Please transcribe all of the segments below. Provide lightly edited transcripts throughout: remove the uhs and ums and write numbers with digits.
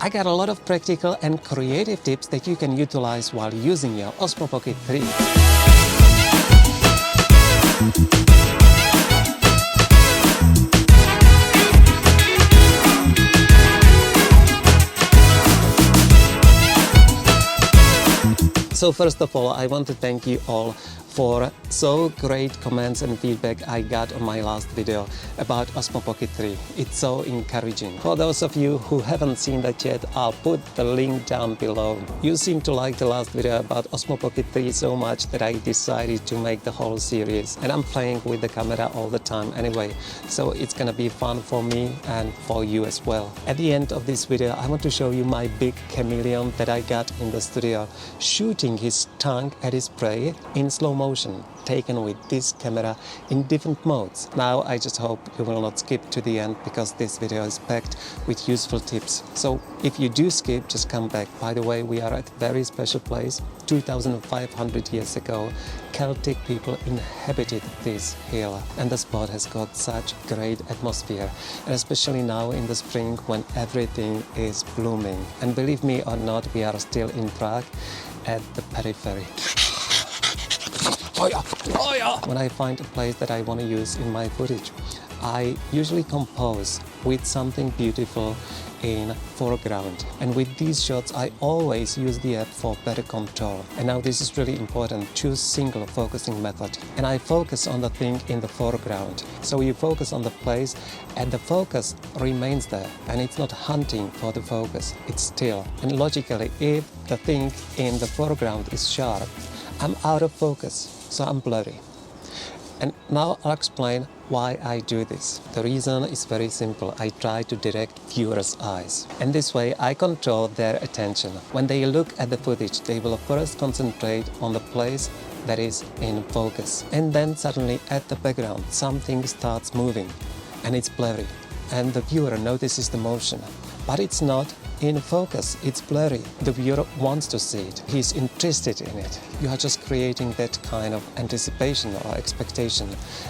I got a lot of practical and creative tips that you can utilize while using your Osmo Pocket 3. So first of all, I want to thank you all for so great comments and feedback I got on my last video about Osmo Pocket 3. It's so encouraging. For those of you who haven't seen that yet, I'll put the link down below. You seem to like the last video about Osmo Pocket 3 so much that I decided to make the whole series. And I'm playing with the camera all the time anyway, so it's gonna be fun for me and for you as well. At the end of this video, I want to show you my big chameleon that I got in the studio, shooting his tongue at his prey in slow motion, taken with this camera in different modes. Now I just hope you will not skip to the end, because this video is packed with useful tips. So if you do skip, just come back. By the way, we are at a very special place. 2,500 years ago, Celtic people inhabited this hill, and the spot has got such great atmosphere, and especially now in the spring when everything is blooming. And believe me or not, we are still in Prague at the periphery. Oh yeah. Oh yeah. When I find a place that I want to use in my footage, I usually compose with something beautiful in foreground. And with these shots, I always use the app for better control. And now this is really important. Choose single focusing method. And I focus on the thing in the foreground. So you focus on the place and the focus remains there. And it's not hunting for the focus. It's still. And logically, if the thing in the foreground is sharp, I'm out of focus. So I'm blurry. And now I'll explain why I do this. The reason is very simple. I try to direct viewers' eyes. And this way I control their attention. When they look at the footage, they will first concentrate on the place that is in focus. And then suddenly at the background, something starts moving and it's blurry. And the viewer notices the motion, but it's not in focus, it's blurry. The viewer wants to see it. He's interested in it. You are just creating that kind of anticipation or expectation.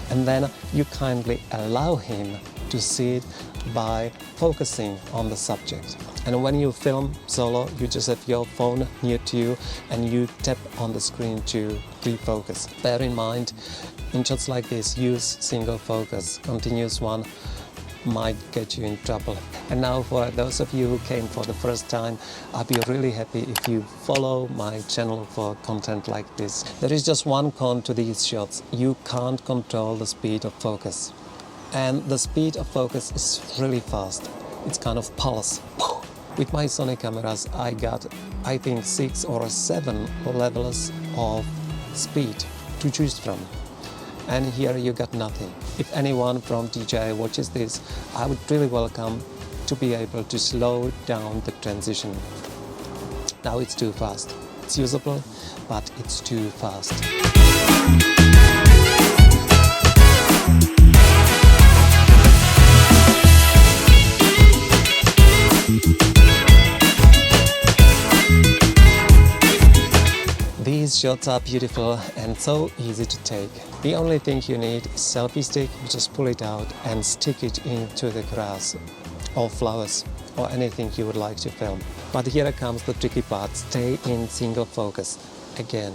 And then you kindly allow him to see it by focusing on the subject. And when you film solo, you just have your phone near to you and you tap on the screen to refocus. Bear in mind, in shots like this, use single focus. Continuous one might get you in trouble. And now for those of you who came for the first time, I'll be really happy if you follow my channel for content like this. There is just one con to these shots. You can't control the speed of focus. And the speed of focus is really fast. It's kind of pulse. With my Sony cameras, I got, I think, 6 or 7 levels of speed to choose from. And here you got nothing. If anyone from DJI watches this, I would really welcome to be able to slow down the transition. Now it's too fast. It's usable, but it's too fast. These shots are beautiful and so easy to take. The only thing you need is selfie stick. You just pull it out and stick it into the grass or flowers or anything you would like to film. But here comes the tricky part. Stay in single focus. Again,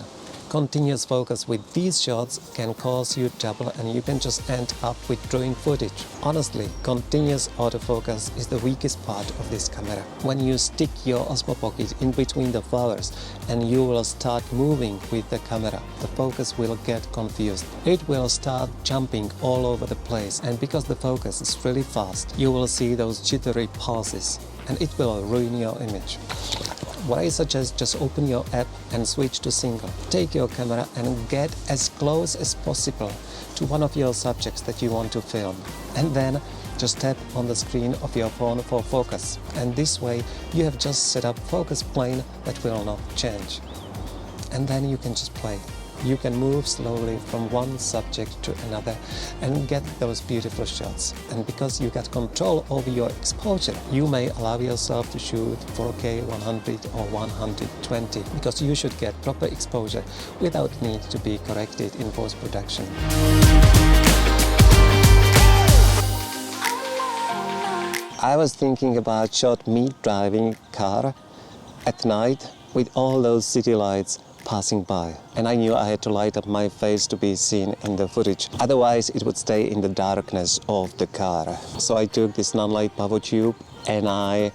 continuous focus with these shots can cause you trouble and you can just end up with drawing footage. Honestly, continuous autofocus is the weakest part of this camera. When you stick your Osmo Pocket in between the flowers and you will start moving with the camera, the focus will get confused. It will start jumping all over the place, and because the focus is really fast, you will see those jittery pulses and it will ruin your image. What I suggest, just open your app and switch to single. Take your camera and get as close as possible to one of your subjects that you want to film. And then just tap on the screen of your phone for focus. And this way you have just set up focus plane that will not change. And then you can just play. You can move slowly from one subject to another and get those beautiful shots. And because you got control over your exposure, you may allow yourself to shoot 4K 100 or 120, because you should get proper exposure without need to be corrected in post-production. I was thinking about shot me driving car at night with all those city lights passing by. And I knew I had to light up my face to be seen in the footage. Otherwise, it would stay in the darkness of the car. So I took this non-light power tube and I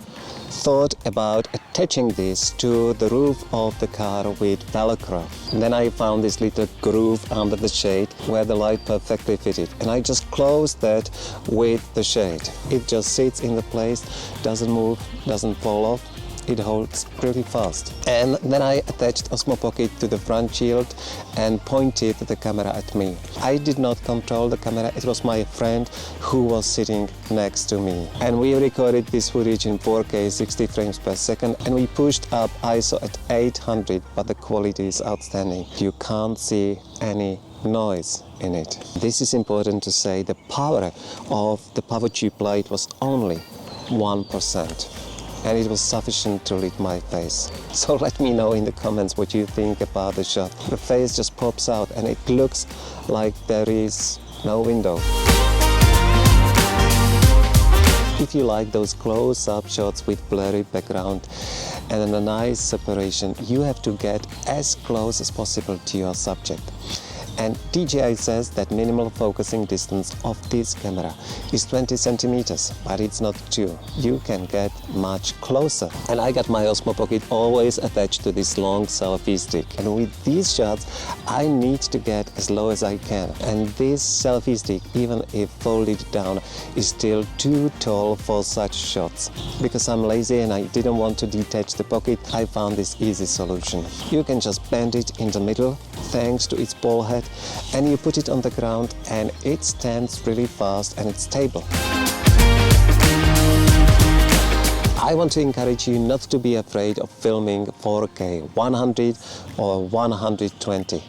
thought about attaching this to the roof of the car with Velcro. And then I found this little groove under the shade where the light perfectly fitted. And I just closed that with the shade. It just sits in the place, doesn't move, doesn't fall off. It holds pretty fast. And then I attached Osmo Pocket to the front shield and pointed the camera at me. I did not control the camera, it was my friend who was sitting next to me. And we recorded this footage in 4K 60 frames per second and we pushed up ISO at 800, but the quality is outstanding. You can't see any noise in it. This is important to say, the power of the power tube light was only 1%. And it was sufficient to lit my face. So let me know in the comments what you think about the shot. The face just pops out and it looks like there is no window. If you like those close-up shots with blurry background and a nice separation, you have to get as close as possible to your subject. And DJI says that minimal focusing distance of this camera is 20 centimeters, but it's not true. You can get much closer. And I got my Osmo Pocket always attached to this long selfie stick. And with these shots, I need to get as low as I can. And this selfie stick, even if folded down, is still too tall for such shots. Because I'm lazy and I didn't want to detach the pocket, I found this easy solution. You can just bend it in the middle, thanks to its ball head, and you put it on the ground and it stands really fast and it's stable. I want to encourage you not to be afraid of filming 4K 100 or 120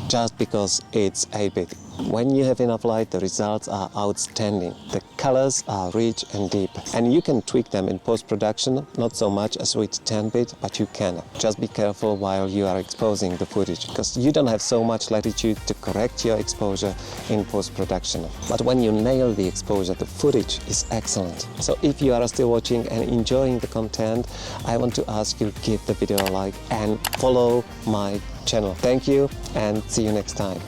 just because it's 8-bit. When you have enough light, the results are outstanding. The colors are rich and deep. And you can tweak them in post-production, not so much as with 10-bit, but you can. Just be careful while you are exposing the footage, because you don't have so much latitude to correct your exposure in post-production. But when you nail the exposure, the footage is excellent. So if you are still watching and enjoying the content, I want to ask you to give the video a like and follow my channel. Thank you and see you next time.